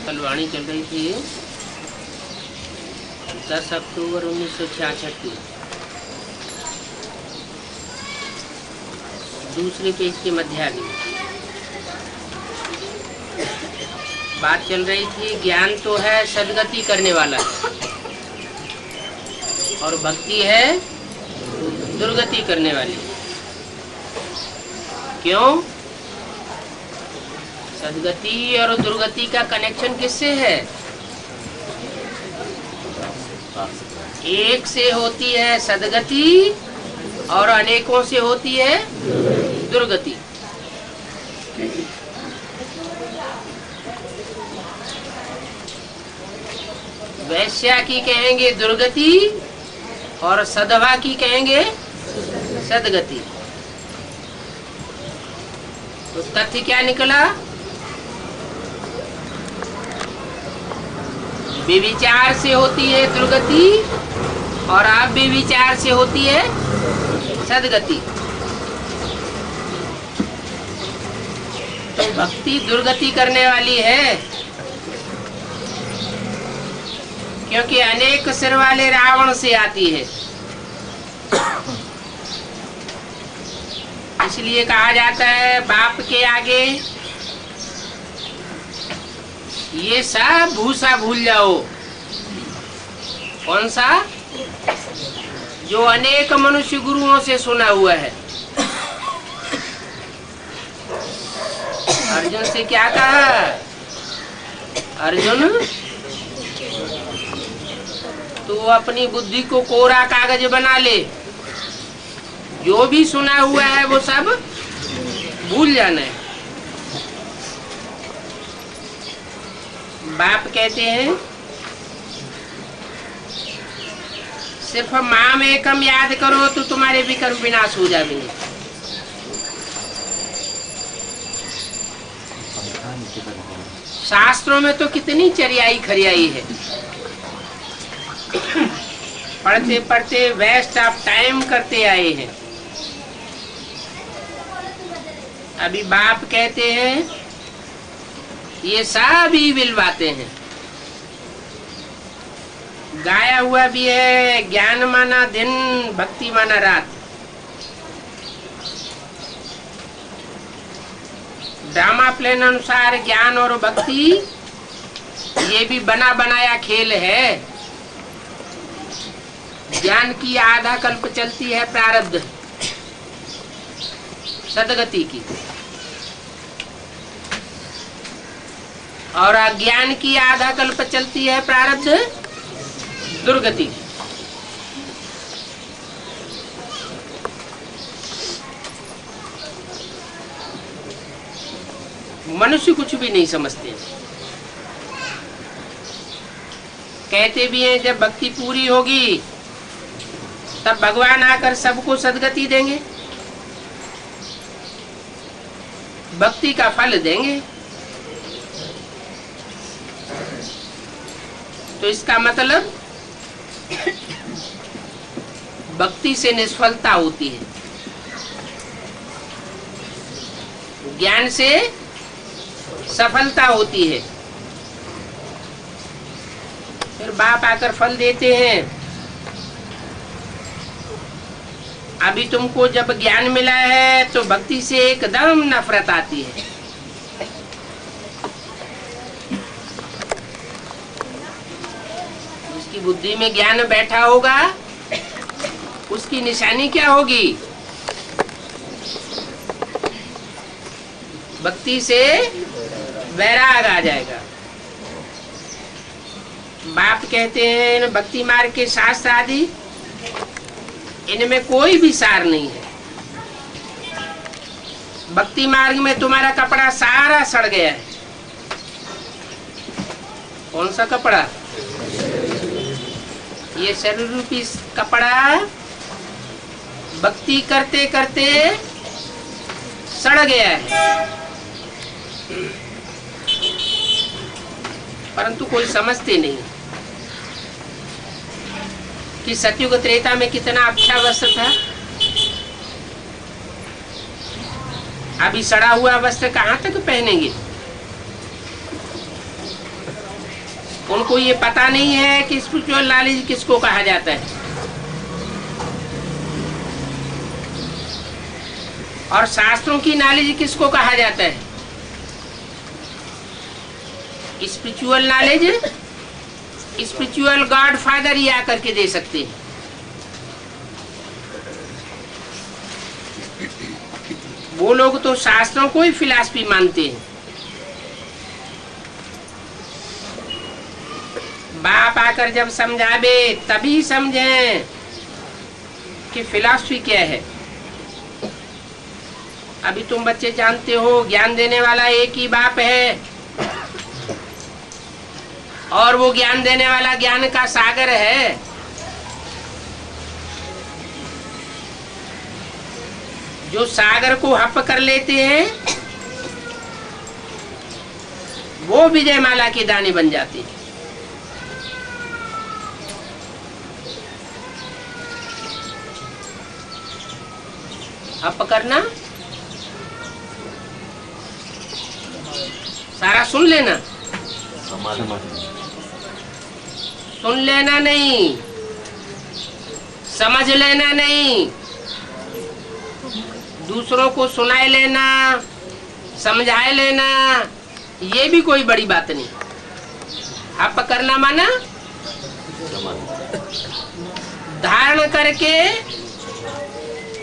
कल वाणी चल रही थी 10 अक्टूबर 1966 की। दूसरे पेज के मध्यान्ह बात चल रही थी। ज्ञान तो है सदगति करने वाला और भक्ति है दुर्गति करने वाली। क्यों? सदगति और दुर्गति का कनेक्शन किससे है? एक से होती है सदगति और अनेकों से होती है दुर्गति। वैश्या की कहेंगे दुर्गति और सधवा की कहेंगे सदगति। तो तथ्य क्या निकला? बेविचार से होती है दुर्गति और आप बेविचार से होती है सदगति। तो भक्ति दुर्गति करने वाली है, क्योंकि अनेक सिर वाले रावण से आती है। इसलिए कहा जाता है बाप के आगे ये सब भूसा भूल जाओ। कौन सा? जो अनेक मनुष्य गुरुओं से सुना हुआ है। अर्जुन से क्या कहा? अर्जुन, तू अपनी बुद्धि को कोरा कागज बना ले, जो भी सुना हुआ है वो सब भूल जाना है। बाप कहते हैं सिर्फ माम एकम याद करो तो तुम्हारे विकर्म विनाश हो जाएंगे। शास्त्रों में तो कितनी चरियाई खरियाई है। पढ़ते पढ़ते वेस्ट ऑफ टाइम करते आए हैं। अभी बाप कहते हैं ये सब ही विल बातें हैं। गाया हुआ भी है, ज्ञान माना दिन, भक्ति माना रात। ड्रामा प्लान अनुसार ज्ञान और भक्ति ये भी बना बनाया खेल है। ज्ञान की आधा कल्प चलती है प्रारब्ध सदगति की, और अज्ञान की आधा कल्प चलती है प्रारब्ध दुर्गति की। मनुष्य कुछ भी नहीं समझते। कहते भी हैं जब भक्ति पूरी होगी तब भगवान आकर सबको सदगति देंगे, भक्ति का फल देंगे। तो इसका मतलब भक्ति से निष्फलता होती है, ज्ञान से सफलता होती है। फिर बाप आकर फल देते हैं। अभी तुमको जब ज्ञान मिला है तो भक्ति से एकदम नफरत आती है। जिसकी बुद्धि में ज्ञान बैठा होगा उसकी निशानी क्या होगी? भक्ति से वैराग आ जाएगा। बाप कहते हैं भक्ति मार्ग के शास्त्र आदि इनमें कोई भी सार नहीं है। भक्ति मार्ग में तुम्हारा कपड़ा सारा सड़ गया है। कौन सा कपड़ा? ये शरीर रूपी कपड़ा भक्ति करते करते सड़ गया है, परंतु कोई समझते नहीं कि सतयुग त्रेता में कितना अच्छा वस्त्र था। अभी सड़ा हुआ वस्त्र कहाँ तक पहनेंगे? उनको ये पता नहीं है कि स्पिरिचुअल नॉलेज किसको कहा जाता है। और शास्त्रों की नॉलेज किसको कहा जाता है? Spiritual knowledge spiritual God father ही आकर के दे सकते हैं। वो लोग तो शास्त्रों को ही फिलॉसफी मानते हैं। बाप आकर जब समझावे तभी समझें कि फिलॉसफी क्या है। अभी तुम बच्चे जानते हो ज्ञान देने वाला एक ही बाप है, और वो ज्ञान देने वाला ज्ञान का सागर है। जो सागर को हप कर लेते हैं वो विजय माला के दाने बन जाते हैं। हप करना सारा सुन लेना, सुन लेना नहीं, समझ लेना नहीं, दूसरों को सुनाए लेना, समझाए लेना, ये भी कोई बड़ी बात नहीं। हप करना माना धारण करके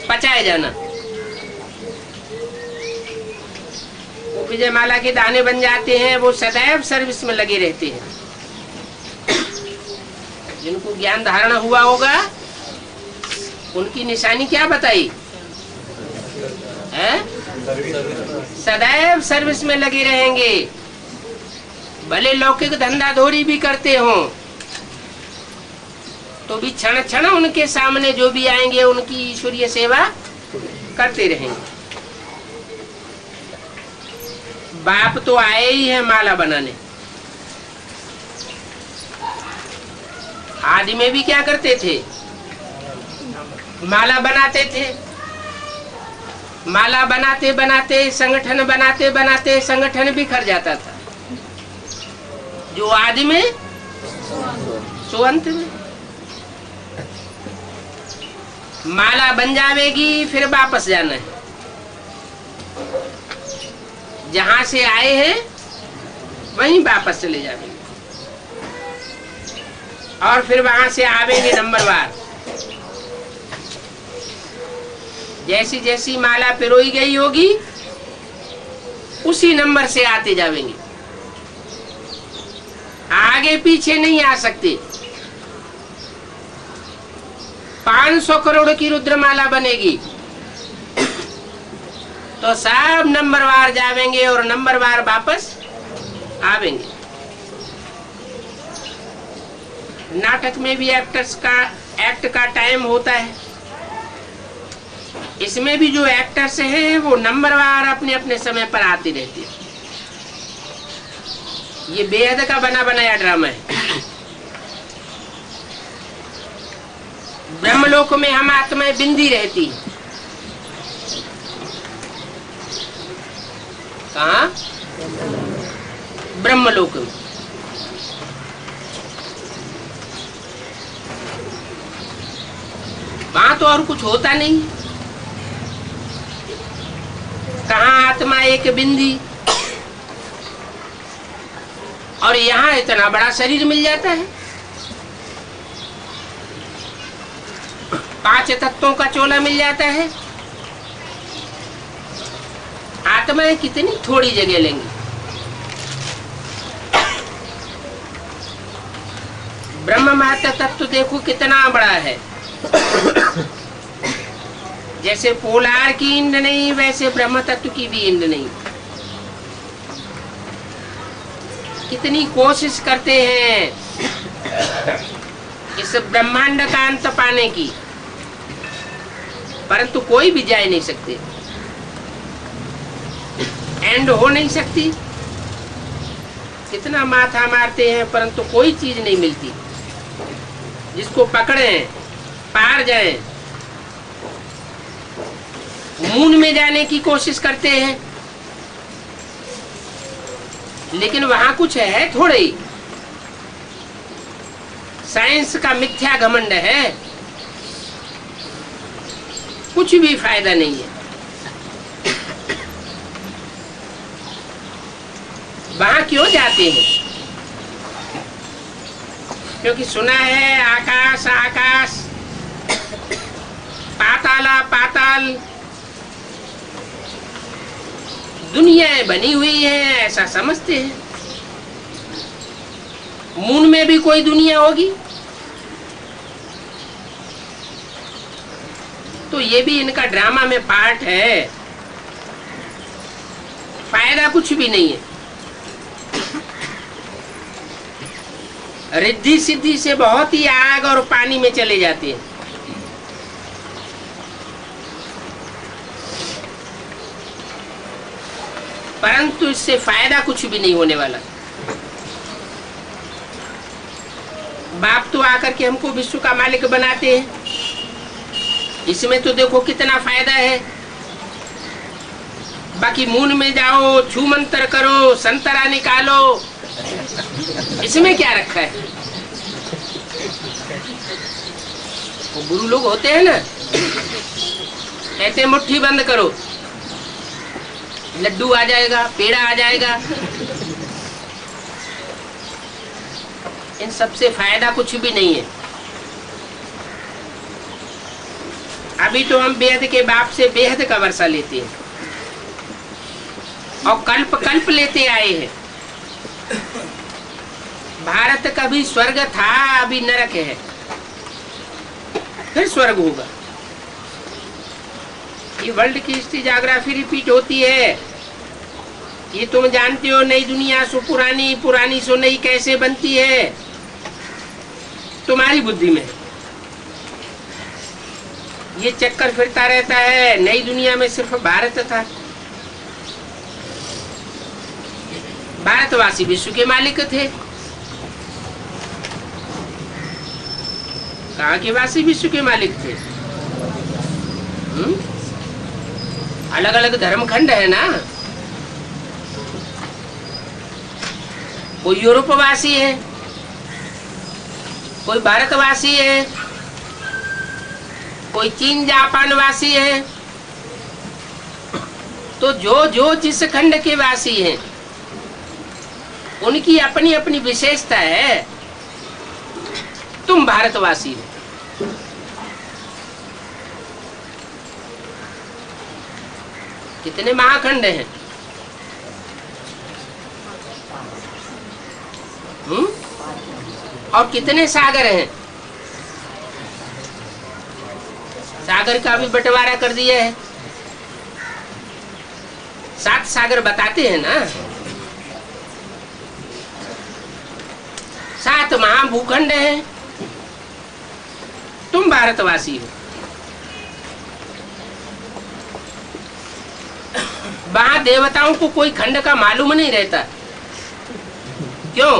पचाए जाना। वो विजय माला के दाने बन जाते हैं, वो सदैव सर्विस में लगे रहते हैं। जिनको ज्ञान धारणा हुआ होगा उनकी निशानी क्या बताई है? सदैव सर्विस में लगे रहेंगे, भले लौकिक धंधा धोरी भी करते हो तो भी क्षण क्षण उनके सामने जो भी आएंगे उनकी ईश्वरीय सेवा करते रहेंगे। बाप तो आए ही है माला बनाने। आदि में भी क्या करते थे? माला बनाते थे। माला बनाते बनाते संगठन बनाते बनाते संगठन बिखर जाता था। जो आदि में सो अंत में। माला बन जाएगी फिर वापस जाना है। जहां से आए हैं वहीं वापस चले जाएंगे और फिर वहां से आवेंगे नंबरवार। जैसी जैसी माला पिरोई गई होगी उसी नंबर से आते जाएंगे, आगे पीछे नहीं आ सकते। 500 करोड़ की रुद्रमाला बनेगी तो सब नंबरवार जावेंगे और नंबरवार वापस आवेंगे। नाटक में भी एक्ट का टाइम होता है। इसमें भी जो एक्टर्स हैं वो नंबरवार अपने अपने समय पर आते रहते हैं। ये बेहद का बना बनाया ड्रामा है। ब्रह्मलोक में हम आत्माएं बिंदी रहती है। कहाँ? ब्रह्मलोक में। वहां तो और कुछ होता नहीं। कहाँ आत्मा एक बिंदी, और यहाँ इतना बड़ा शरीर मिल जाता है। 5 तत्वों का चोला मिल जाता है। आत्माएं कितनी थोड़ी जगह लेंगी। ब्रह्म माता तत्व देखो कितना बड़ा है। जैसे पोलार की इंड नहीं वैसे ब्रह्म तत्व की भी इंड नहीं। कितनी कोशिश करते हैं इस ब्रह्मांड का अंत पाने की, परंतु कोई भी जा नहीं सकते, एंड हो नहीं सकती। कितना माथा मारते हैं परंतु कोई चीज नहीं मिलती। जिसको पकड़े पार जाए। मून में जाने की कोशिश करते हैं लेकिन वहां कुछ है थोड़े ही। साइंस का मिथ्या घमंड है, कुछ भी फायदा नहीं है। वहां क्यों जाते हैं? क्योंकि सुना है आकाश आकाश, पाताला पाताल, दुनियाएं बनी हुई है, ऐसा समझते हैं। मून में भी कोई दुनिया होगी, तो ये भी इनका ड्रामा में पार्ट है। फायदा कुछ भी नहीं है। रिद्धि सिद्धि से बहुत ही आग और पानी में चले जाते हैं। परंतु इससे फायदा कुछ भी नहीं होने वाला। बाप तो आकर के हमको विश्व का मालिक बनाते हैं, इसमें तो देखो कितना फायदा है। बाकी मून में जाओ, छू मंत्र करो, संतरा निकालो, इसमें क्या रखा है? वो गुरु लोग होते हैं ना, कहते मुट्ठी बंद करो, लड्डू आ जाएगा, पेड़ा आ जाएगा। इन सबसे फायदा कुछ भी नहीं है। अभी तो हम बेहद के बाप से बेहद का वर्षा लेते हैं और कल्प कल्प लेते आए हैं। भारत कभी स्वर्ग था, अभी नरक है, फिर स्वर्ग होगा। ये वर्ल्ड की हिस्ट्री ज्योग्राफी रिपीट होती है। ये तुम जानते हो, नई दुनिया सो पुरानी, पुरानी सो नई कैसे बनती है, तुम्हारी बुद्धि में ये चक्कर फिरता रहता है। नई दुनिया में सिर्फ भारत था, भारतवासी विश्व के मालिक थे। कहाँ के वासी विश्व के मालिक थे? अलग अलग धर्मखंड है ना। कोई यूरोपवासी है, कोई भारतवासी है, कोई चीन जापान वासी है। तो जो जो जिस खंड के वासी हैं, उनकी अपनी अपनी विशेषता है। तुम भारतवासी हो, कितने महाखंड हैं? और कितने सागर हैं? सागर का भी बंटवारा कर दिया है। 7 सागर बताते हैं ना। 7 महाभूखंड हैं। तुम भारतवासी हो। वहां देवताओं को कोई खंड का मालूम नहीं रहता। क्यों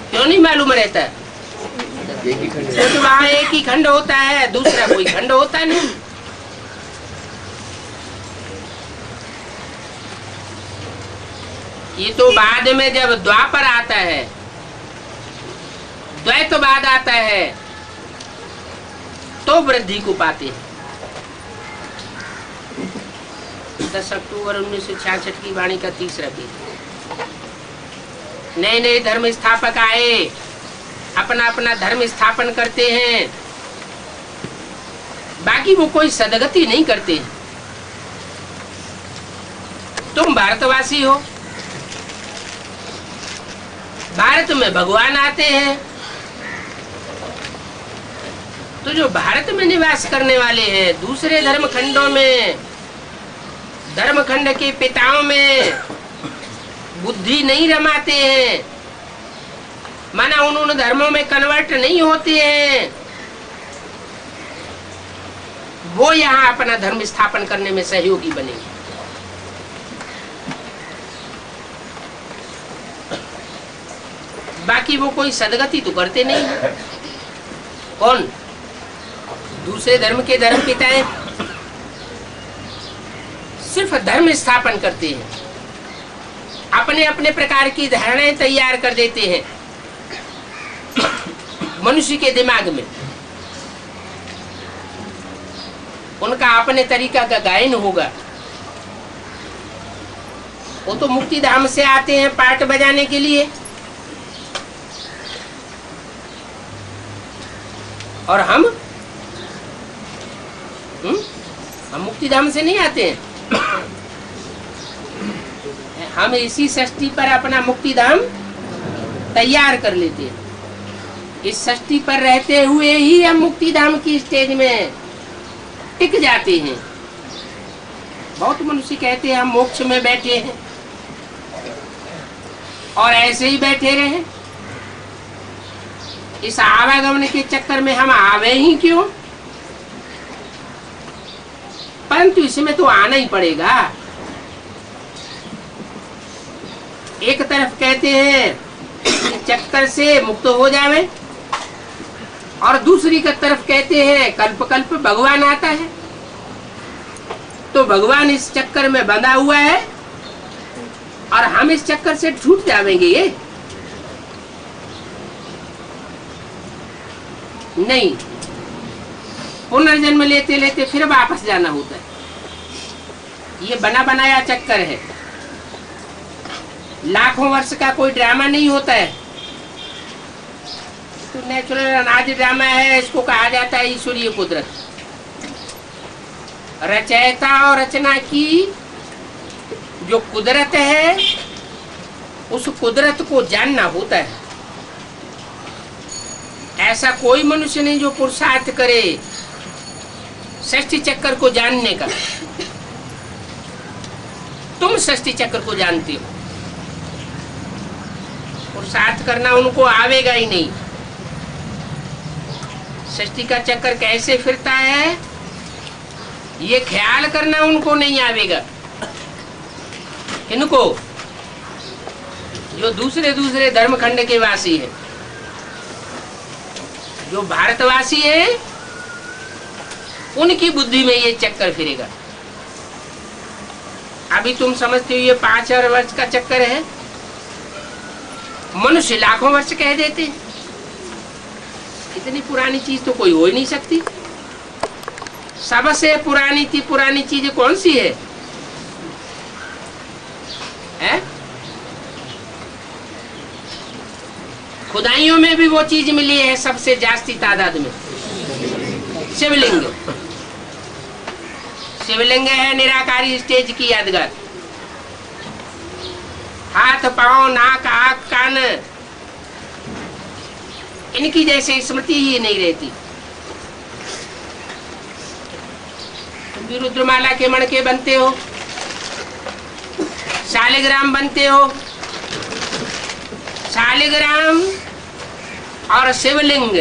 क्यों नहीं मालूम रहता? क्योंकि वहां एक ही खंड होता है, दूसरा कोई खंड होता नहीं। ये तो बाद में जब द्वापर आता है, द्वैतवाद आता है, तो वृद्धि को पाते हैं। 10 अक्टूबर 1966 की वाणी का 3रा पेज। नए नए धर्म स्थापक आए, अपना अपना धर्म स्थापन करते हैं, बाकी वो कोई सदगति नहीं करते हैं। तुम भारतवासी हो, भारत में भगवान आते हैं। तो जो भारत में निवास करने वाले हैं, दूसरे धर्म खंडों में, धर्म खंड के पिताओं में बुद्धि नहीं रमाते हैं, माना उन धर्मों में कन्वर्ट नहीं होते हैं, वो यहाँ अपना धर्म स्थापन करने में सहयोगी बनेंगे। बाकी वो कोई सदगति तो करते नहीं है। कौन? दूसरे धर्म के धर्म पिताएं सिर्फ धर्म स्थापन करते हैं, अपने अपने प्रकार की धारणाएं तैयार कर देते हैं। मनुष्य के दिमाग में। उनका अपने तरीका का गायन होगा। वो तो मुक्ति धाम से आते हैं पाठ बजाने के लिए, और हम मुक्ति धाम से नहीं आते हैं। हम इसी षष्ठी पर अपना मुक्ति धाम तैयार कर लेते हैं। इस षष्ठी पर रहते हुए ही हम मुक्ति धाम की स्टेज में टिक जाते हैं। बहुत मनुष्य कहते हैं हम मोक्ष में बैठे हैं, और ऐसे ही बैठे रहे। इस आवागमन के चक्कर में हम आवे ही क्यों? परंतु इसमें तो आना ही पड़ेगा। एक तरफ कहते हैं कि चक्कर से मुक्त हो जावे, और दूसरी का तरफ कहते हैं कल्प कल्प भगवान आता है। तो भगवान इस चक्कर में बंधा हुआ है, और हम इस चक्कर से छूट जाएंगे। ये नहीं, पुनर्जन्म लेते लेते फिर वापस जाना होता है। ये बना बनाया चक्कर है। लाखों वर्ष का कोई ड्रामा नहीं होता है। तो नेचुरल अनाज ड्रामा है, इसको कहा जाता है ईश्वरीय कुदरत। रचयिता और रचना की जो कुदरत है, उस कुदरत को जानना होता है। ऐसा कोई मनुष्य नहीं जो पुरुषार्थ करे षष्ठी चक्र को जानने का। तुम षष्ठी चक्र को जानते हो, पुरुषार्थ करना उनको आवेगा ही नहीं। षष्ठी का चक्कर कैसे फिरता है ये ख्याल करना उनको नहीं आवेगा। इनको जो दूसरे दूसरे धर्मखंड के वासी है, जो भारतवासी है, उनकी बुद्धि में ये चक्कर फिरेगा। अभी तुम समझते हो ये 5000 वर्ष का चक्कर है, मनुष्य लाखों वर्ष कह देते हैं। इतनी पुरानी चीज तो कोई हो ही नहीं सकती। सबसे पुरानी चीज कौन सी है? खुदाइयों में भी वो चीज मिली है सबसे जास्ती तादाद में, शिवलिंग। शिवलिंग है निराकारी स्टेज की यादगार। हाथ पांव नाक आंख कान इनकी जैसे स्मृति ही नहीं रहती। तुम भी रुद्रमाला के मणके बनते हो, शालिग्राम बनते हो। शालिग्राम और शिवलिंग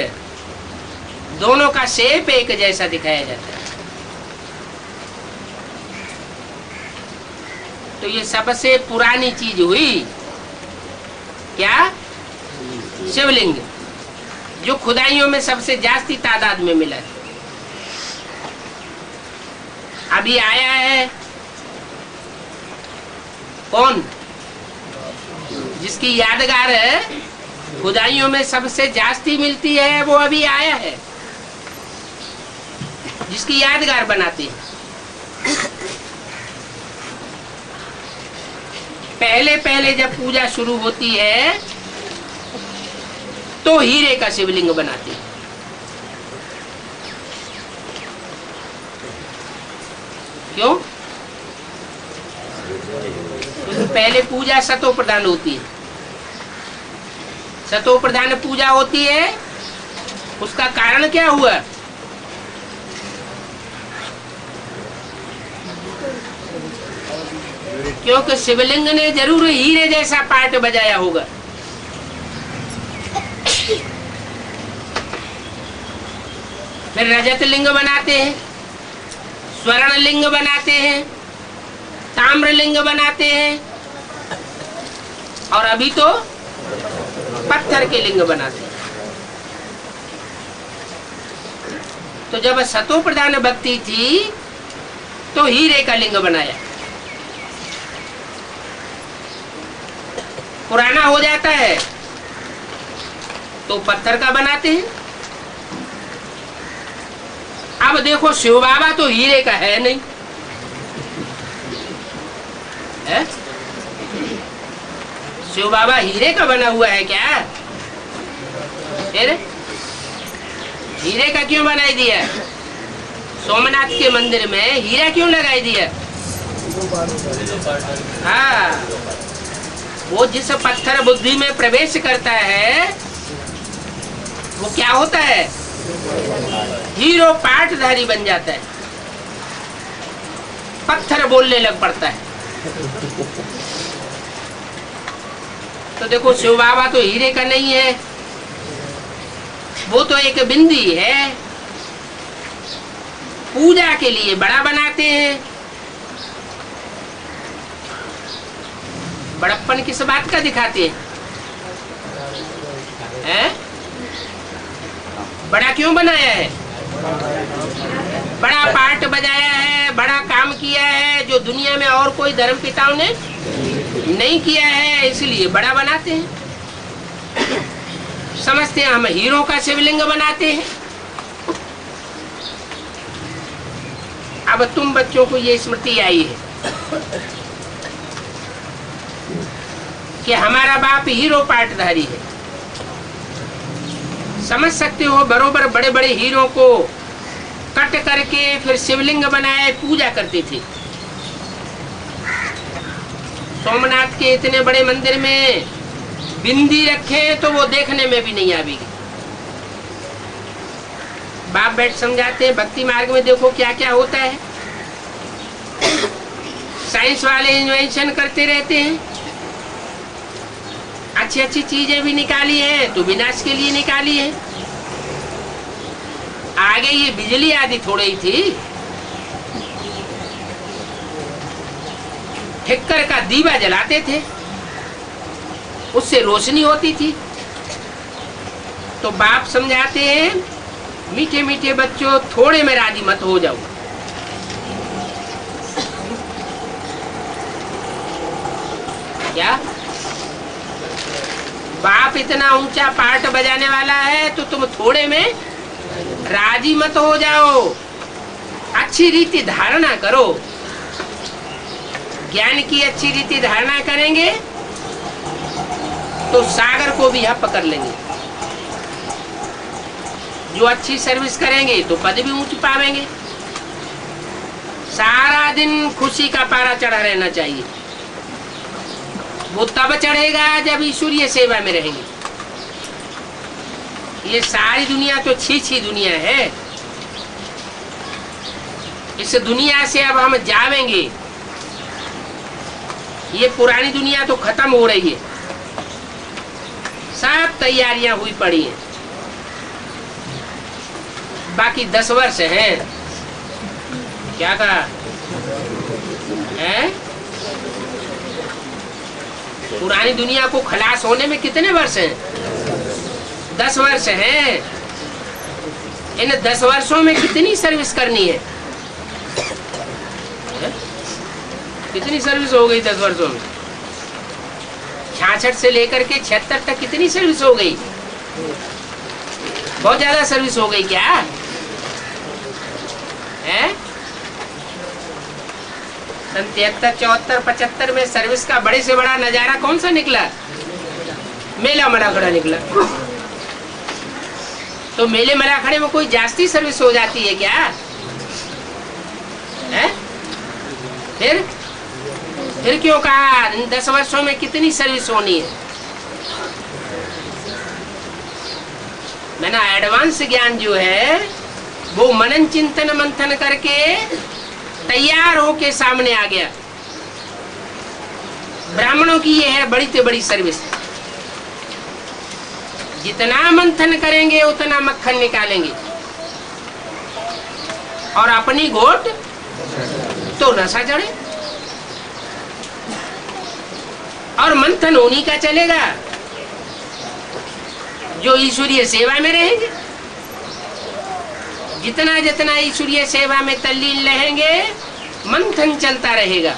दोनों का शेप एक जैसा दिखाया जाता है। तो ये सबसे पुरानी चीज हुई क्या? शिवलिंग, जो खुदाइयों में सबसे जास्ती तादाद में मिला है। अभी आया है कौन? जिसकी यादगार है खुदाइयों में सबसे जास्ती मिलती है, वो अभी आया है, जिसकी यादगार बनाते हैं। पहले पहले जब पूजा शुरू होती है तो हीरे का शिवलिंग बनाते हैं। क्यों? क्योंकि पहले पूजा सतो प्रधान होती है। सतो प्रधान पूजा होती है। उसका कारण क्या हुआ? क्योंकि शिवलिंग ने जरूर हीरे जैसा पार्ट बजाया होगा। फिर रजत लिंग बनाते हैं, स्वर्ण लिंग बनाते हैं, ताम्र लिंग बनाते हैं, और अभी तो पत्थर के लिंग बनाते हैं। तो जब सतो प्रधान भक्ति थी तो हीरे का लिंग बनाया। पुराना हो जाता है तो पत्थर का बनाते हैं। अब देखो शिव बाबा तो हीरे का है नहीं है? शिव बाबा हीरे का बना हुआ है क्या? फिर हीरे का क्यों बनाई दिया? सोमनाथ के मंदिर में हीरा क्यों लगाई दिया? हाँ, वो जिस पत्थर बुद्धि में प्रवेश करता है वो क्या होता है? हीरो पाटधारी बन जाता है, पत्थर बोलने लग पड़ता है। तो देखो शिव बाबा तो हीरे का नहीं है, वो तो एक बिंदी है। पूजा के लिए बड़ा बनाते हैं। बड़प्पन किस बात का दिखाते हैं? बड़ा क्यों बनाया है? बड़ा पार्ट बजाया है, बड़ा काम किया है जो दुनिया में और कोई धर्म पिताओं ने नहीं किया है, इसलिए बड़ा बनाते हैं। समझते हैं हम हीरो का शिवलिंग बनाते हैं। अब तुम बच्चों को ये स्मृति आई है कि हमारा बाप हीरो पाटधारी है। समझ सकते हो, बरोबर बड़े बड़े हीरो को कट करके फिर शिवलिंग बनाए पूजा करते थे। सोमनाथ के इतने बड़े मंदिर में बिंदी रखे तो वो देखने में भी नहीं आवेगी। बाप बैठ समझाते हैं भक्ति मार्ग में देखो क्या क्या होता है। साइंस वाले इन्वेंशन करते रहते हैं, अच्छी अच्छी चीजें भी निकाली है तो विनाश के लिए निकाली है। आगे ये बिजली आदि थोड़ी ही थी, ठिक्कर का दीवा जलाते थे, उससे रोशनी होती थी। तो बाप समझाते हैं मीठे मीठे बच्चों थोड़े में राजी मत हो जाओ। क्या बाप इतना ऊंचा पार्ट बजाने वाला है तो तुम थोड़े में राजी मत हो जाओ। अच्छी रीति धारणा करो। ज्ञान की अच्छी रीति धारणा करेंगे तो सागर को भी हम पकड़ लेंगे। जो अच्छी सर्विस करेंगे तो पद भी ऊंच पावेंगे। सारा दिन खुशी का पारा चढ़ा रहना चाहिए। वो तब चढ़ेगा जब ईश्वरीय सेवा में रहेंगे। ये सारी दुनिया तो छी दुनिया है। इस दुनिया से अब हम जावेंगे। ये पुरानी दुनिया तो खत्म हो रही है, सब तैयारियां हुई पड़ी हैं। बाकी 10 वर्ष हैं। क्या कहा है? पुरानी दुनिया को खलास होने में कितने वर्ष हैं? 10 वर्ष हैं। इन 10 वर्षों में कितनी सर्विस करनी है? कितनी सर्विस हो गई 10 वर्षों में? 66 से लेकर के 76 तक कितनी सर्विस हो गई? बहुत ज्यादा सर्विस हो गई क्या है? 73, 74, 75 में सर्विस का बड़े से बड़ा नजारा कौन सा निकला? मेला मलाखड़ा निकला। तो मेले मलाखड़े में कोई जास्ती सर्विस हो जाती है क्या है? फिर क्यों कहा 10 वर्षों में कितनी सर्विस होनी है? मैंने एडवांस ज्ञान जो है वो मनन चिंतन मंथन करके तैयार होके सामने आ गया। ब्राह्मणों की ये है बड़ी से बड़ी सर्विस। जितना मंथन करेंगे उतना मक्खन निकालेंगे और अपनी घोट तो नशा चढ़े। और मंथन उन्हीं का चलेगा जो ईश्वरीय सेवा में रहेंगे। जितना जितना ईश्वरीय सेवा में तल्लीन रहेंगे मंथन चलता रहेगा।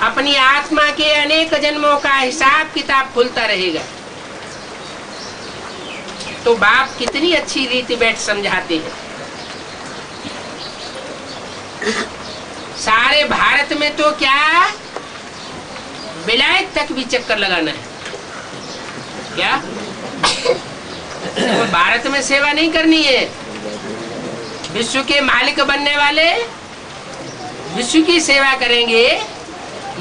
अपनी आत्मा के अनेक जन्मों का हिसाब किताब खुलता रहेगा। तो बाप कितनी अच्छी रीति बैठ समझाते हैं। सारे भारत में तो क्या विलायत तक भी चक्कर लगाना है क्या? तो भारत में सेवा नहीं करनी है। विश्व के मालिक बनने वाले विश्व की सेवा करेंगे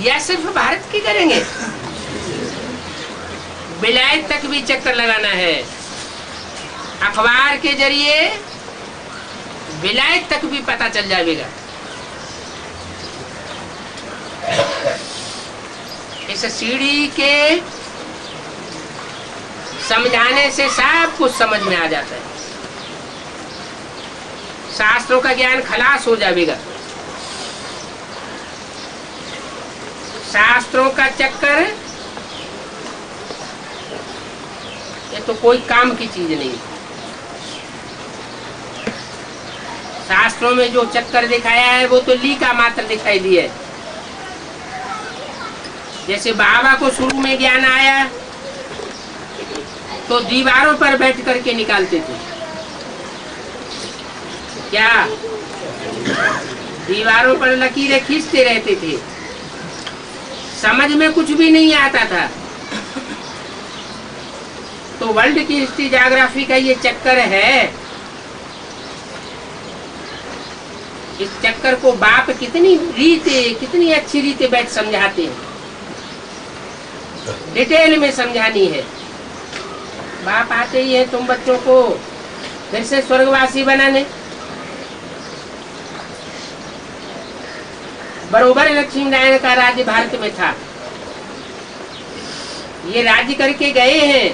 या सिर्फ भारत की करेंगे? विलायत तक भी चक्कर लगाना है। अखबार के जरिए विलायत तक भी पता चल जाएगा। इस सीढ़ी के समझाने से सब कुछ समझ में आ जाता है। शास्त्रों का ज्ञान खलास हो जाएगा। शास्त्रों का चक्कर ये तो कोई काम की चीज नहीं। शास्त्रों में जो चक्कर दिखाया है वो तो ली का मात्र दिखाई दिया है। जैसे बाबा को शुरू में ज्ञान आया तो दीवारों पर बैठ करके निकालते थे। क्या दीवारों पर लकीरें खींचते रहते थे। समझ में कुछ भी नहीं आता था। तो वर्ल्ड की हिस्ट्री ज्योग्राफी का ये चक्कर है। इस चक्कर को बाप कितनी अच्छी रीते बैठ समझाते हैं। डिटेल में समझानी है। बाप आते ही है तुम बच्चों को फिर से स्वर्गवासी बनाने। बरोबर लक्ष्मी नारायण का राज्य भारत में था। ये राज्य करके गए हैं।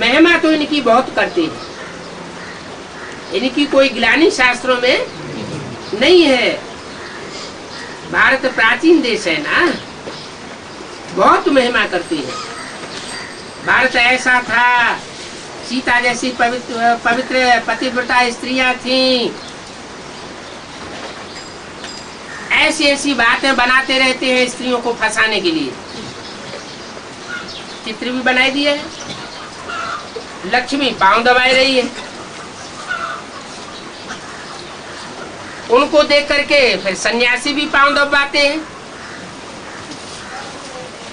महिमा तो इनकी बहुत करते हैं। इनकी कोई ग्लानि शास्त्रों में नहीं है। भारत प्राचीन देश है ना, बहुत महिमा करती है। भारत ऐसा था, सीता जैसी पवित्र पतिव्रता स्त्रियां थीं। ऐसी ऐसी बातें बनाते रहते हैं स्त्रियों को फंसाने के लिए। चित्र भी बनाई दिए है। लक्ष्मी पांव दबाए रही है। उनको देख करके फिर सन्यासी भी पांव दबाते हैं।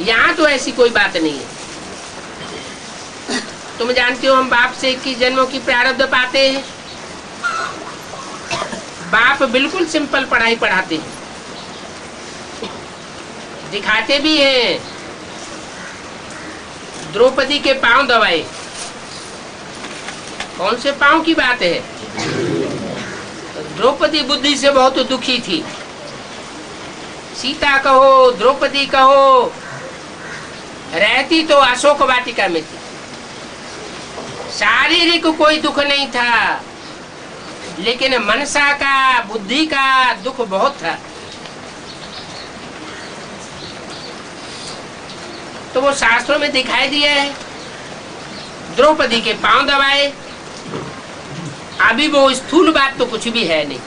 यहाँ तो ऐसी कोई बात नहीं है। तुम जानते हो हम बाप से 21 जन्मों की प्रारब्ध पाते हैं। बाप बिल्कुल सिंपल पढ़ाई पढ़ाते हैं, दिखाते भी हैं। द्रौपदी के पांव दबाए। कौन से पांव की बात है? द्रौपदी बुद्धि से बहुत दुखी थी। सीता कहो, द्रौपदी कहो, रहती तो अशोक वाटिका में थी। शारीरिक कोई दुख नहीं था, लेकिन मनसा का, बुद्धि का दुख बहुत था। तो वो शास्त्रों में दिखाई दिया है। द्रौपदी के पांव दबाए। अभी वो स्थूल बात तो कुछ भी है नहीं।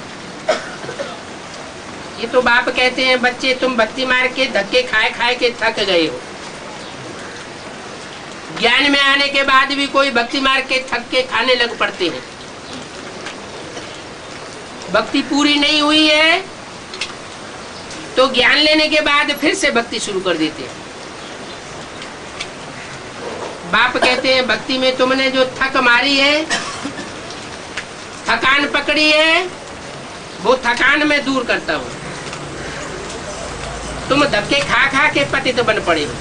ये तो बाप कहते हैं बच्चे तुम भक्ति मार के धक्के खाए खाए के थक गए हो। ज्ञान में आने के बाद भी कोई भक्ति मार के थक के खाने लग पड़ते हैं। भक्ति पूरी नहीं हुई है तो ज्ञान लेने के बाद फिर से भक्ति शुरू कर देते हैं। बाप कहते हैं भक्ति में तुमने जो थक मारी है, थकान पकड़ी है, वो थकान मैं दूर करता हूं। तुम धक्के खा खा के पतित बन पड़े हो।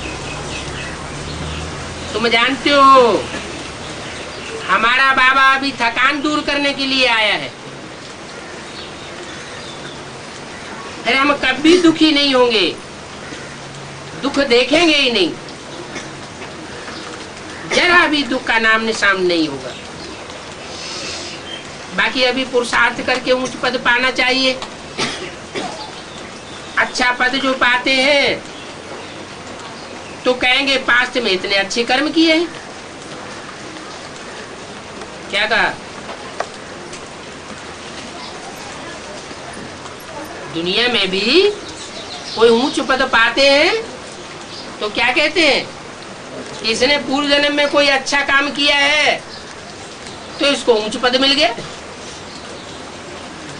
तुम जानते हो हमारा बाबा अभी थकान दूर करने के लिए आया है। फिर हम कभी दुखी नहीं होंगे, दुख देखेंगे ही नहीं। जरा भी दुख का नाम निशान नहीं होगा। बाकी अभी पुरुषार्थ करके ऊंच पद पाना चाहिए। अच्छा पद जो पाते हैं तो कहेंगे पास्ट में इतने अच्छे कर्म किए हैं। क्या कहा? दुनिया में भी कोई ऊंच पद पाते हैं तो क्या कहते हैं? इसने पूर्व जन्म में कोई अच्छा काम किया है तो इसको ऊंच पद मिल गया।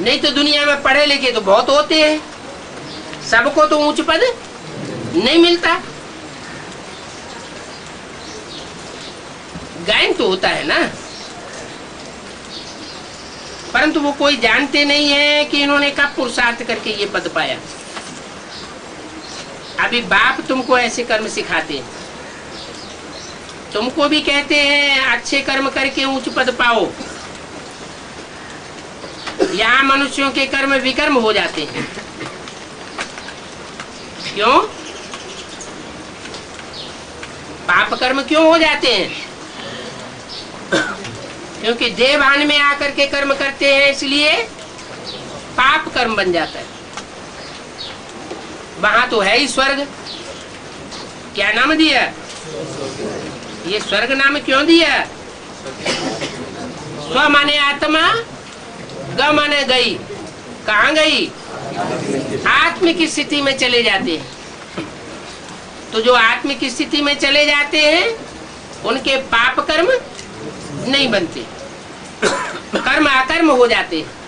नहीं तो दुनिया में पढ़े लिखे तो बहुत होते हैं, सबको तो ऊंच पद नहीं मिलता। गायन तो होता है ना, परंतु वो कोई जानते नहीं है कि इन्होंने कब पुरुषार्थ करके ये पद पाया। अभी बाप तुमको ऐसे कर्म सिखाते हैं, तुमको भी कहते हैं अच्छे कर्म करके ऊंच पद पाओ। यहाँ मनुष्यों के कर्म विकर्म हो जाते हैं। क्यों? पाप कर्म क्यों हो जाते हैं? क्योंकि देवभान में आकर के कर्म करते हैं, इसलिए पाप कर्म बन जाता है। वहां तो है ही स्वर्ग। क्या नाम दिया? ये स्वर्ग नाम क्यों दिया? स्व माने आत्मा, ग माने गई। कहाँ गई? आत्मिक स्थिति में चले जाते हैं। तो जो आत्मिक स्थिति में चले जाते हैं उनके पाप कर्म नहीं बनते, कर्म अकर्म हो जाते हैं।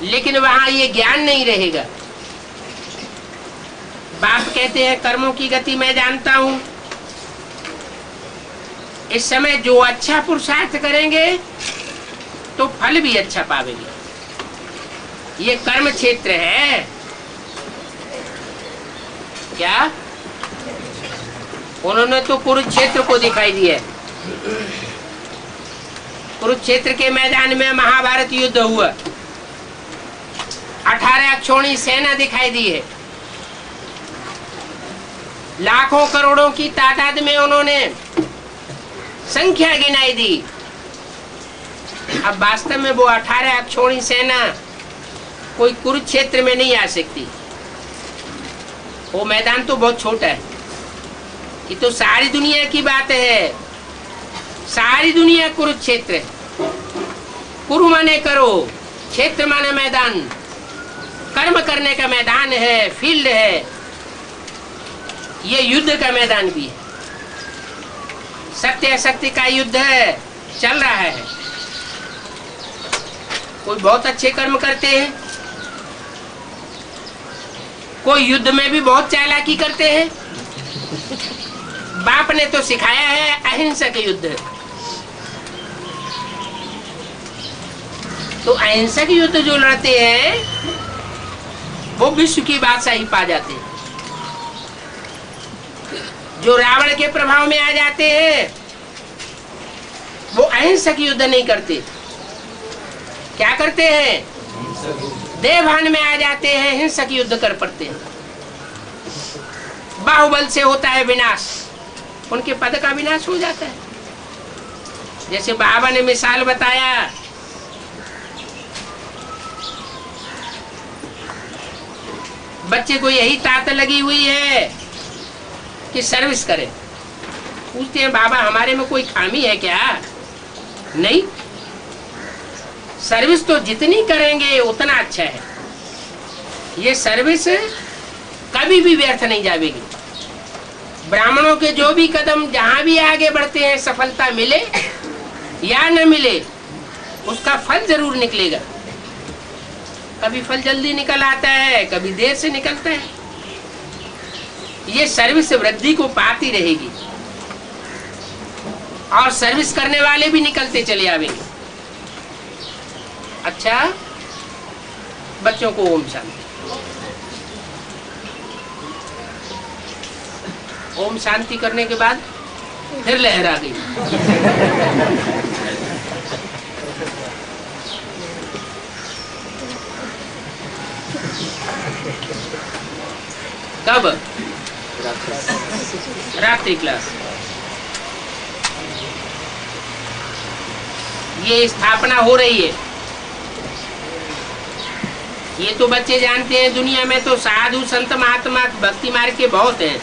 लेकिन वहां ये ज्ञान नहीं रहेगा। बाप कहते हैं कर्मों की गति मैं जानता हूं। इस समय जो अच्छा पुरुषार्थ करेंगे तो फल भी अच्छा पावेंगे। ये कर्म क्षेत्र है। क्या? उन्होंने तो कुरुक्षेत्र को दिखाई दिया। कुरुक्षेत्र के मैदान में महाभारत युद्ध हुआ, 18 अक्षौणी सेना दिखाई दी है। लाखों करोड़ों की तादाद में उन्होंने संख्या गिनाई दी। अब वास्तव में वो 18 अक्षौणी सेना कोई कुरुक्षेत्र में नहीं आ सकती। वो मैदान तो बहुत छोटा है। ये तो सारी दुनिया की बात है। सारी दुनिया कुरुक्षेत्र है। कुरु माने करो, क्षेत्र माने मैदान, कर्म करने का मैदान है, फील्ड है। ये युद्ध का मैदान भी है। सत्य असत्य का युद्ध है, चल रहा है। कोई बहुत अच्छे कर्म करते हैं, कोई युद्ध में भी बहुत चालाकी करते हैं। बाप ने तो सिखाया है अहिंसक युद्ध। तो अहिंसक युद्ध जो लड़ते हैं वो विश्व की बादशाही पा जाते हैं। जो रावण के प्रभाव में आ जाते हैं वो अहिंसक युद्ध नहीं करते। क्या करते हैं? देवभान में आ जाते हैं, हिंसक युद्ध कर पड़ते हैं। बाहुबल से होता है विनाश, उनके पद का विनाश हो जाता है। जैसे बाबा ने मिसाल बताया, बच्चे को यही तात लगी हुई है कि सर्विस करे। पूछते हैं बाबा हमारे में कोई खामी है क्या? नहीं, सर्विस तो जितनी करेंगे उतना अच्छा है। ये सर्विस कभी भी व्यर्थ नहीं जाएगी। ब्राह्मणों के जो भी कदम जहां भी आगे बढ़ते हैं, सफलता मिले या न मिले, उसका फल जरूर निकलेगा। कभी फल जल्दी निकल आता है, कभी देर से निकलता है। ये सर्विस वृद्धि को पाती रहेगी और सर्विस करने वाले भी निकलते चले आवेंगे। अच्छा, बच्चों को ओम शांति। ओम शांति करने के बाद फिर लहर आ गई। कब? रात्रि क्लास। ये स्थापना हो रही है। ये तो बच्चे जानते हैं, दुनिया में तो साधु संत महात्मा भक्ति मार्ग के बहुत हैं।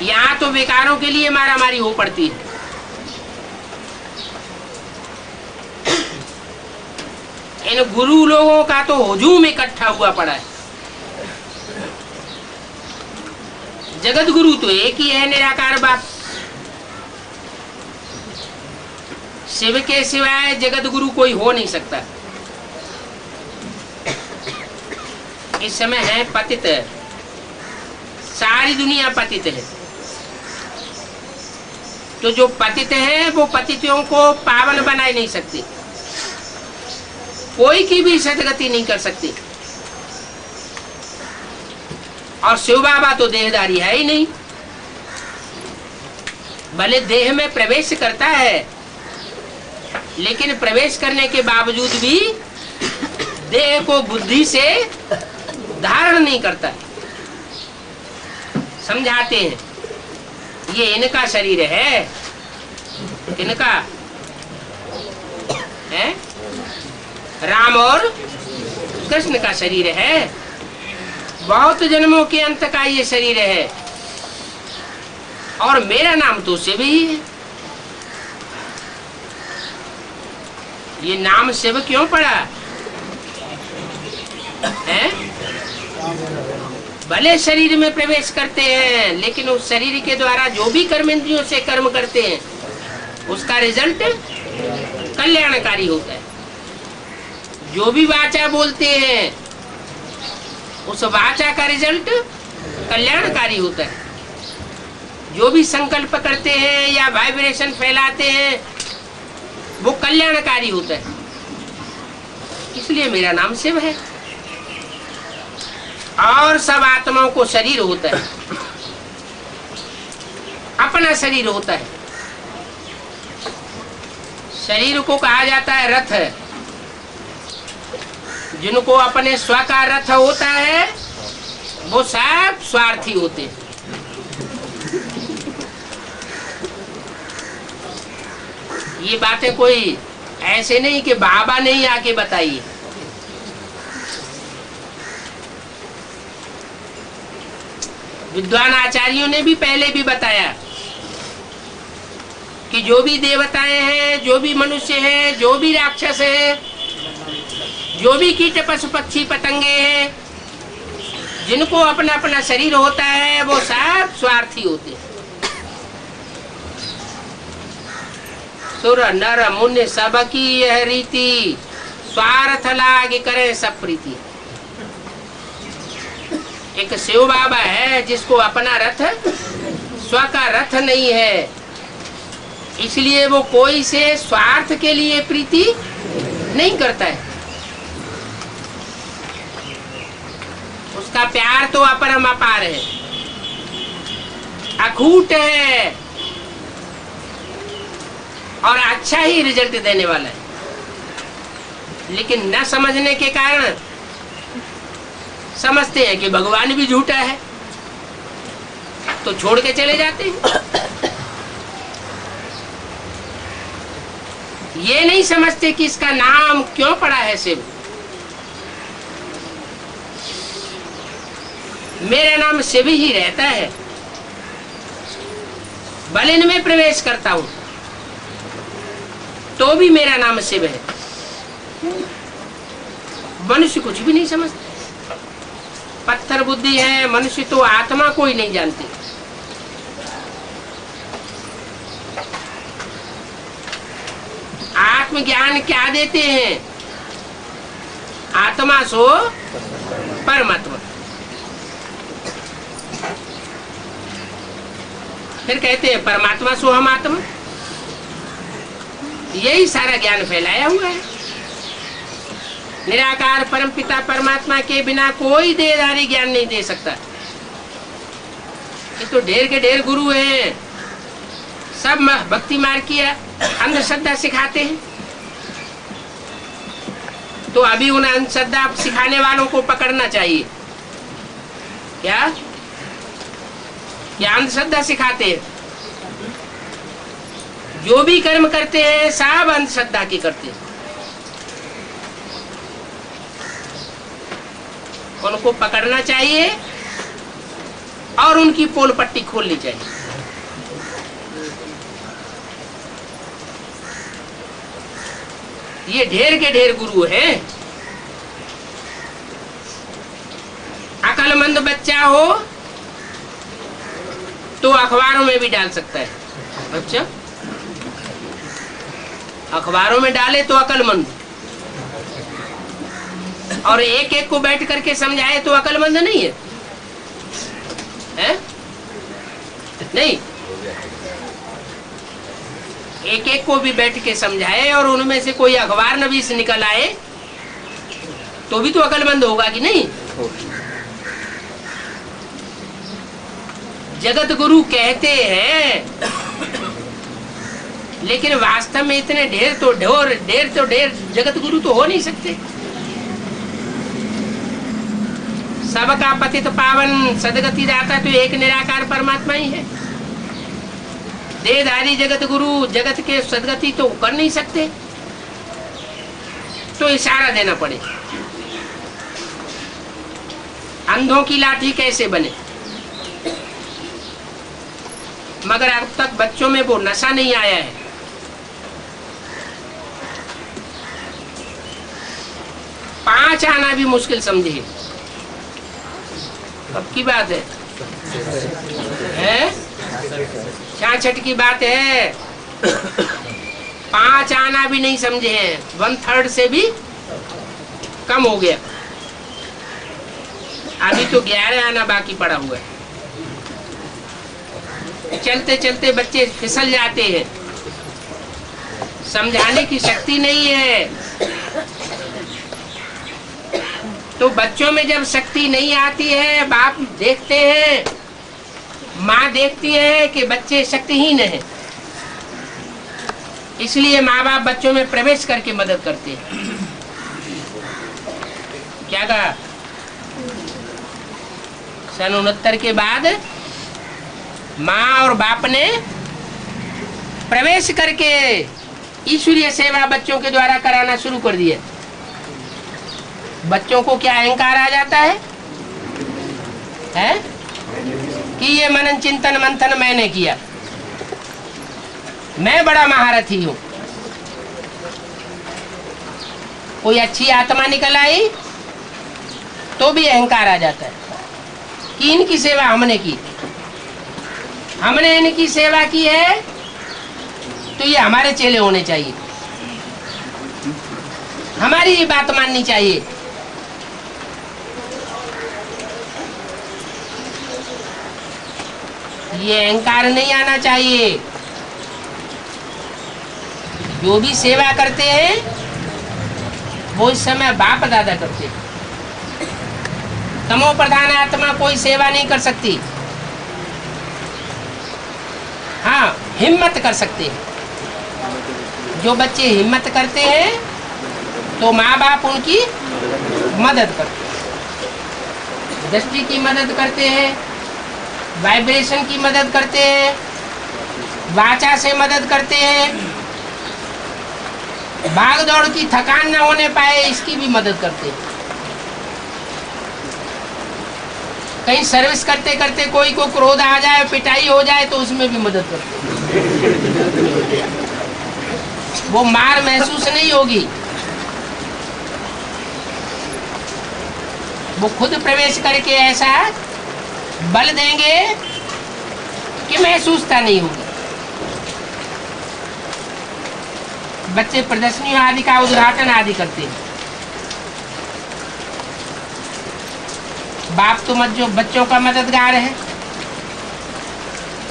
यहाँ तो विकारों के लिए मारामारी हो पड़ती है। इन गुरु लोगों का तो हुजूम इकट्ठा हुआ पड़ा है। जगत गुरु तो एक ही है, निराकार बाप। शिव के सिवाय जगत गुरु कोई हो नहीं सकता। इस समय है पतित, सारी दुनिया पतित है। तो जो पतित है वो पतितों को पावन बना नहीं सकते, कोई की भी सदगति नहीं कर सकते। और शिव बाबा तो देहधारी है ही नहीं, भले देह में प्रवेश करता है, लेकिन प्रवेश करने के बावजूद भी देह को बुद्धि से धारण नहीं करता। समझाते हैं ये इनका शरीर है। किनका है? राम और कृष्ण का शरीर है। बहुत जन्मों के अंत का ये शरीर है। और मेरा नाम तो शिव ही है। ये नाम शिव क्यों पड़ा है? भले शरीर में प्रवेश करते हैं, लेकिन उस शरीर के द्वारा जो भी कर्मेंद्रियों से कर्म करते हैं उसका रिजल्ट कल्याणकारी होता है। जो भी वाचा बोलते हैं उस वाचा का रिजल्ट कल्याणकारी होता है। जो भी संकल्प करते हैं या वाइब्रेशन फैलाते हैं वो कल्याणकारी होता है। इसलिए मेरा नाम शिव है। और सब आत्माओं को शरीर होता है, अपना शरीर होता है। शरीर को कहा जाता है रथ। जिनको अपने स्व का रथ होता है वो सब स्वार्थी होते हैं। ये बातें कोई ऐसे नहीं कि बाबा ने ही आके बताई। विद्वान आचार्यों ने भी पहले भी बताया कि जो भी देवताएं हैं, जो भी मनुष्य हैं, जो भी राक्षस हैं, जो भी कीट पशु पक्षी पतंगे हैं, जिनको अपना अपना शरीर होता है वो सब स्वार्थी होते हैं। सुर नर मुनि सबकी यह रीति, स्वार्थ लाग करे सब प्रीति। एक शिव बाबा है जिसको अपना रथ, स्व का रथ नहीं है, इसलिए वो कोई से स्वार्थ के लिए प्रीति नहीं करता है। उसका प्यार तो अपरम अपार है, अखूट है और अच्छा ही रिजल्ट देने वाला है। लेकिन न समझने के कारण समझते हैं कि भगवान भी झूठा है, तो छोड़ के चले जाते हैं। ये नहीं समझते कि इसका नाम क्यों पड़ा है शिव। मेरा नाम शिव ही रहता है, भले इनमें प्रवेश करता हूं तो भी मेरा नाम शिव है। मनुष्य कुछ भी नहीं समझता, पत्थर बुद्धि है। मनुष्य तो आत्मा को ही नहीं जानते। आत्मज्ञान क्या देते हैं? आत्मा सो परमात्मा। फिर कहते हैं परमात्मा सो हम आत्मा। यही सारा ज्ञान फैलाया हुआ है। निराकार परमपिता परमात्मा के बिना कोई देहधारी ज्ञान नहीं दे सकता। ये तो ढेर के ढेर गुरु हैं, सब भक्ति मार्ग किया, अंधश्रद्धा सिखाते हैं। तो अभी उन अंधश्रद्धा सिखाने वालों को पकड़ना चाहिए। क्या अंधश्रद्धा सिखाते हैं? जो भी कर्म करते हैं सब अंधश्रद्धा की करते हैं। उनको पकड़ना चाहिए और उनकी पोल पट्टी खोलनी चाहिए। ये ढेर के ढेर गुरु हैं। अकलमंद बच्चा हो तो अखबारों में भी डाल सकता है। अच्छा, अखबारों में डाले तो अक्लमंद, और एक एक को बैठ करके समझाए तो अक्लमंद नहीं है, है? नहीं, एक एक को भी बैठ के समझाए और उनमें से कोई अखबार नवीस निकल आए तो भी तो अक्लमंद होगा कि नहीं? जगत गुरु कहते हैं, लेकिन वास्तव में इतने ढेर तो ढेर जगत गुरु तो हो नहीं सकते। सबका पतित पावन सदगति दाता तो एक निराकार परमात्मा ही है। देहधारी जगत गुरु जगत के सदगति तो कर नहीं सकते, तो इशारा देना पड़े। अंधों की लाठी कैसे बने? मगर अब तक बच्चों में वो नशा नहीं आया है। पांच आना भी मुश्किल समझे। कब की बात है? 66 की बात है। 5 आना भी नहीं समझे हैं, 1/3 से भी कम हो गया। अभी तो 11 आना बाकी पड़ा हुआ है। चलते चलते बच्चे फिसल जाते हैं, समझाने की शक्ति नहीं है। तो बच्चों में जब शक्ति नहीं आती है, बाप देखते हैं, माँ देखती है कि बच्चे शक्तिहीन हैं, इसलिए माँ बाप बच्चों में प्रवेश करके मदद करते हैं। क्या कहा? सन 69 के बाद माँ और बाप ने प्रवेश करके ईश्वरीय सेवा बच्चों के द्वारा कराना शुरू कर दिया। बच्चों को क्या अहंकार आ जाता है? कि ये मनन चिंतन मंथन मैंने किया, मैं बड़ा महारथी हूं। कोई अच्छी आत्मा निकल आई तो भी अहंकार आ जाता है कि इनकी सेवा हमने की, हमने इनकी सेवा की है तो ये हमारे चेले होने चाहिए, हमारी ये बात माननी चाहिए। ये अहंकार नहीं आना चाहिए। जो भी सेवा करते हैं वो इस समय बाप दादा करते हैं। तमो प्रधान आत्मा कोई सेवा नहीं कर सकती। हाँ, हिम्मत कर सकते हैं। जो बच्चे हिम्मत करते हैं तो माँ बाप उनकी मदद करते हैं, दृष्टि की मदद करते हैं, वाइब्रेशन की मदद करते हैं, वाचा से मदद करते हैं, भाग दौड़ की थकान न होने पाए इसकी भी मदद करते हैं। कहीं सर्विस करते करते कोई को क्रोध आ जाए, पिटाई हो जाए तो उसमें भी मदद करते हैं। वो मार महसूस नहीं होगी, वो खुद प्रवेश करके ऐसा बल देंगे कि महसूसता नहीं होगी। बच्चे प्रदर्शनियों आदि का उद्घाटन आदि करते हैं। बाप तो जो बच्चों का मददगार है।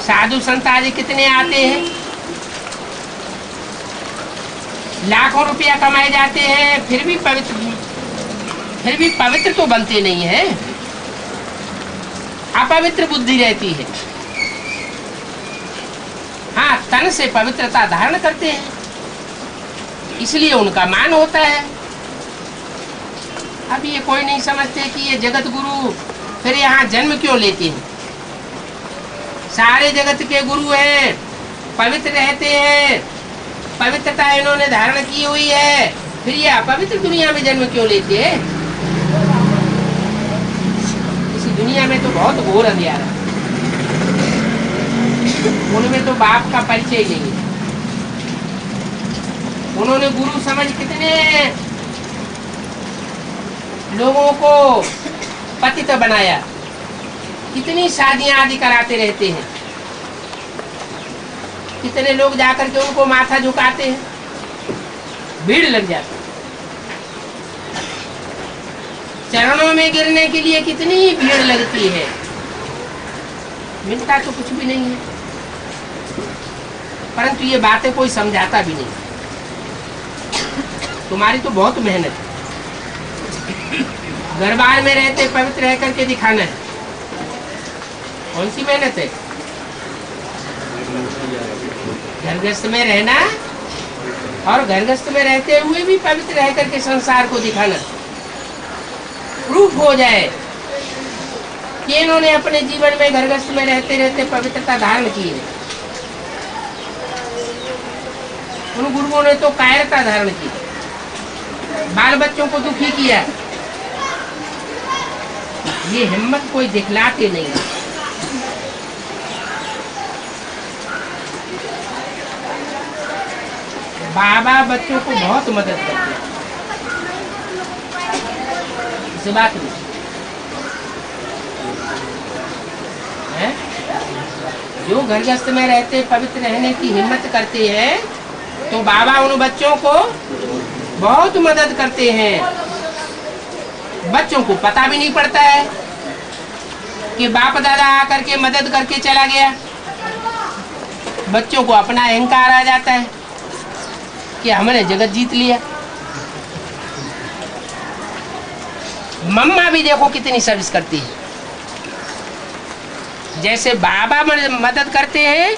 साधु संत आदि कितने आते हैं, लाखों रुपया कमाए जाते हैं, फिर भी पवित्र तो बनते नहीं है, अपवित्र बुद्धि रहती है। हाँ, तन से पवित्रता धारण करते हैं, इसलिए उनका मान होता है। अब ये कोई नहीं समझते कि ये जगत गुरु फिर यहाँ जन्म क्यों लेते हैं। सारे जगत के गुरु हैं, पवित्र रहते हैं, पवित्रता इन्होंने धारण की हुई है, फिर ये अपवित्र दुनिया में जन्म क्यों लेते हैं। इसी दुनिया में तो बहुत घोर अंधियारा, उनमें तो बाप का परिचय ही नहीं है। उन्होंने गुरु समझ कितने लोगों को पतित बनाया, कितनी शादियां आदि कराते रहते हैं, कितने लोग जाकर के उनको माथा झुकाते हैं, भीड़ लग जाती। चरणों में गिरने के लिए कितनी भीड़ लगती है, मिलता तो कुछ भी नहीं है। परंतु ये बातें कोई समझाता भी नहीं। तुम्हारी तो बहुत मेहनत है, घर बार में रहते पवित्र रह करके दिखाना है। कौन सी मेहनत है? घरगृहस्थ में रहना और घरगृहस्थ में रहते हुए भी पवित्र रह करके संसार को दिखाना। प्रूफ हो जाए कि इन्होंने अपने जीवन में घरगृहस्थ में रहते रहते पवित्रता धारण की है। उन गुरुओं ने तो कायरता धारण की, बाल बच्चों को दुखी किया। ये हिम्मत कोई दिखलाते नहीं। बाबा बच्चों को बहुत मदद करते हैं, इस बात में है। जो घरगृहस्थ में रहते पवित्र रहने की हिम्मत करते हैं तो बाबा उन बच्चों को बहुत मदद करते हैं। बच्चों को पता भी नहीं पड़ता है कि बाप दादा आकर के मदद करके चला गया। बच्चों को अपना अहंकार आ जाता है कि हमने जगत जीत लिया। मम्मा भी देखो कितनी सर्विस करती है। जैसे बाबा मदद करते हैं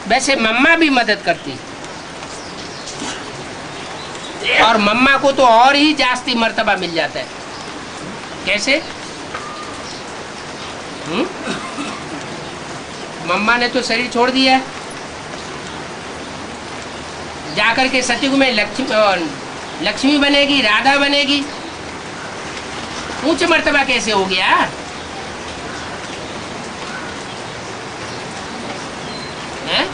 वैसे मम्मा भी मदद करती है। और मम्मा को तो और ही जास्ती मर्तबा मिल जाता है। कैसे? मम्मा ने तो शरीर छोड़ दिया, जाकर के सतयुग में लक्ष्मी बनेगी, राधा बनेगी। ऊंच मर्तबा कैसे हो गया? है?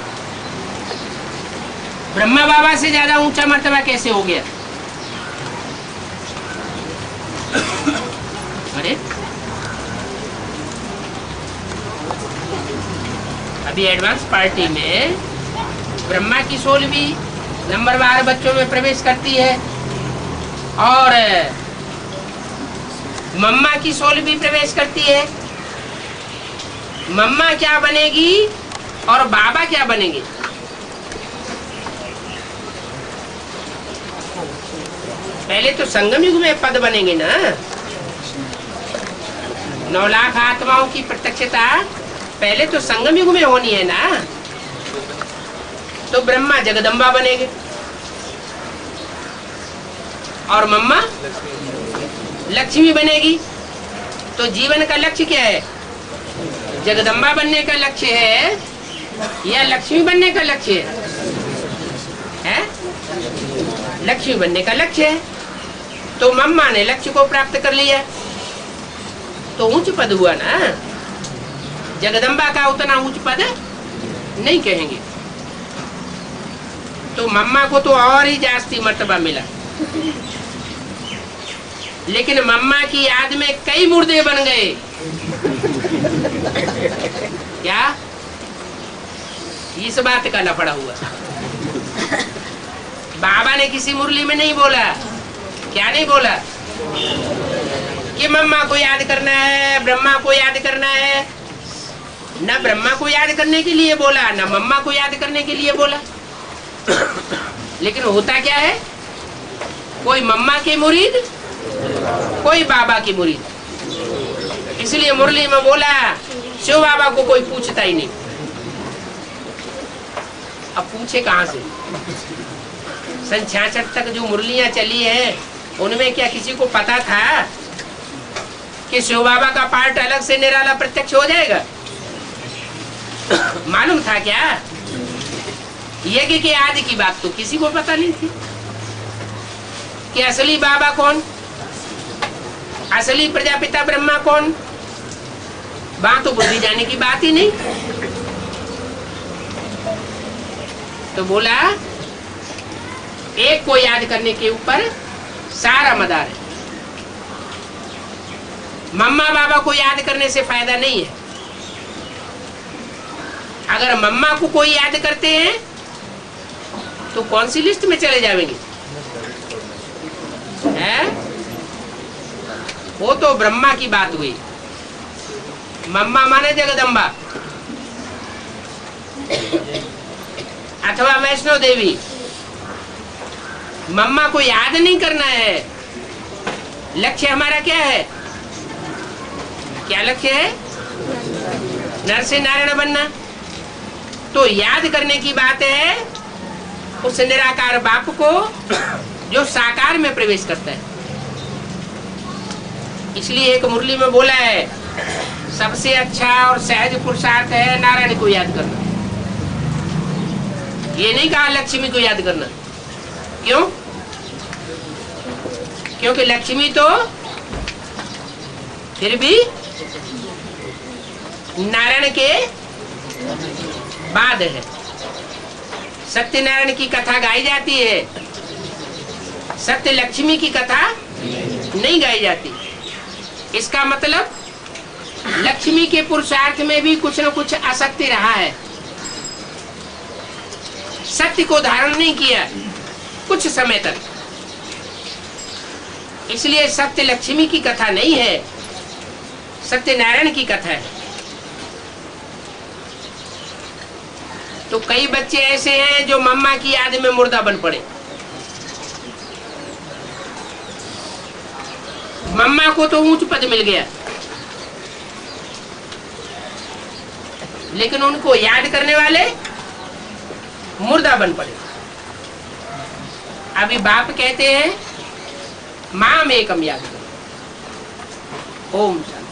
ब्रह्मा बाबा से ज्यादा ऊंचा मर्तबा कैसे हो गया? अरे अभी एडवांस पार्टी में ब्रह्मा की सोल भी नंबरवार बच्चों में प्रवेश करती है और मम्मा की सोल भी प्रवेश करती है। मम्मा क्या बनेगी और बाबा क्या बनेंगे? पहले तो संगम युग में पद बनेंगे ना। 9 लाख आत्माओं की प्रत्यक्षता पहले तो संगम युग में होनी है ना। तो ब्रह्मा जगदम्बा बनेंगे और मम्मा लक्ष्मी बनेगी। तो जीवन का लक्ष्य क्या है? जगदम्बा बनने का लक्ष्य है या लक्ष्मी बनने का लक्ष्य है? लक्ष्मी बनने का लक्ष्य है। तो मम्मा ने लक्ष्य को प्राप्त कर लिया तो ऊंच पद हुआ ना। जगदम्बा का उतना ऊंच पद नहीं कहेंगे। तो मम्मा को तो और ही जास्ती मर्तबा मिला। लेकिन मम्मा की याद में कई मुर्दे बन गए। क्या? इस बात का लफड़ा हुआ। बाबा ने किसी मुरली में नहीं बोला। क्या नहीं बोला? कि मम्मा को याद करना है, ब्रह्मा को याद करना है। न ब्रह्मा को याद करने के लिए बोला, न मम्मा को याद करने के लिए बोला। लेकिन होता क्या है? कोई मम्मा के मुरीद, कोई बाबा की मुरीद। इसलिए मुरली में बोला शिव बाबा को कोई पूछता ही नहीं। अब पूछे कहां से? सन 66 तक जो मुरलियां चली है उनमें क्या किसी को पता था कि शिव बाबा का पार्ट अलग से निराला प्रत्यक्ष हो जाएगा? मालूम था क्या? यज्ञ के आदि की बात तो किसी को पता नहीं थी कि असली बाबा कौन, असली प्रजापिता ब्रह्मा कौन। वहां तो बुद्धि जाने की बात ही नहीं। तो बोला एक को याद करने के ऊपर सारा मदार है। मम्मा बाबा को याद करने से फायदा नहीं है। अगर मम्मा को कोई याद करते हैं तो कौन सी लिस्ट में चले जाएंगे? हैं? वो तो ब्रह्मा की बात हुई। मम्मा माने जगदम्बा अथवा वैष्णो देवी। मम्मा को याद नहीं करना है। लक्ष्य हमारा क्या है? क्या लक्ष्य है? नर से नारायण बनना। तो याद करने की बात है उस निराकार बाप को जो साकार में प्रवेश करता है। इसलिए एक मुरली में बोला है, सबसे अच्छा और सहज पुरुषार्थ है नारायण को याद करना। ये नहीं कहा लक्ष्मी को याद करना। क्यों? क्योंकि लक्ष्मी तो फिर भी नारायण के बाद है। सत्यनारायण की कथा गाई जाती है, सत्य लक्ष्मी की कथा नहीं गाई जाती। इसका मतलब लक्ष्मी के पुरुषार्थ में भी कुछ न कुछ आसक्ति रहा है। सत्य को धारण नहीं किया कुछ समय तक। इसलिए सत्य लक्ष्मी की कथा नहीं है, सत्यनारायण की कथा है। तो कई बच्चे ऐसे हैं जो मम्मा की याद में मुर्दा बन पड़े। मम्मा को तो ऊंच पद मिल गया, लेकिन उनको याद करने वाले मुर्दा बन पड़े। अभी बाप कहते हैं माम एकम याद करो। ओम शांति।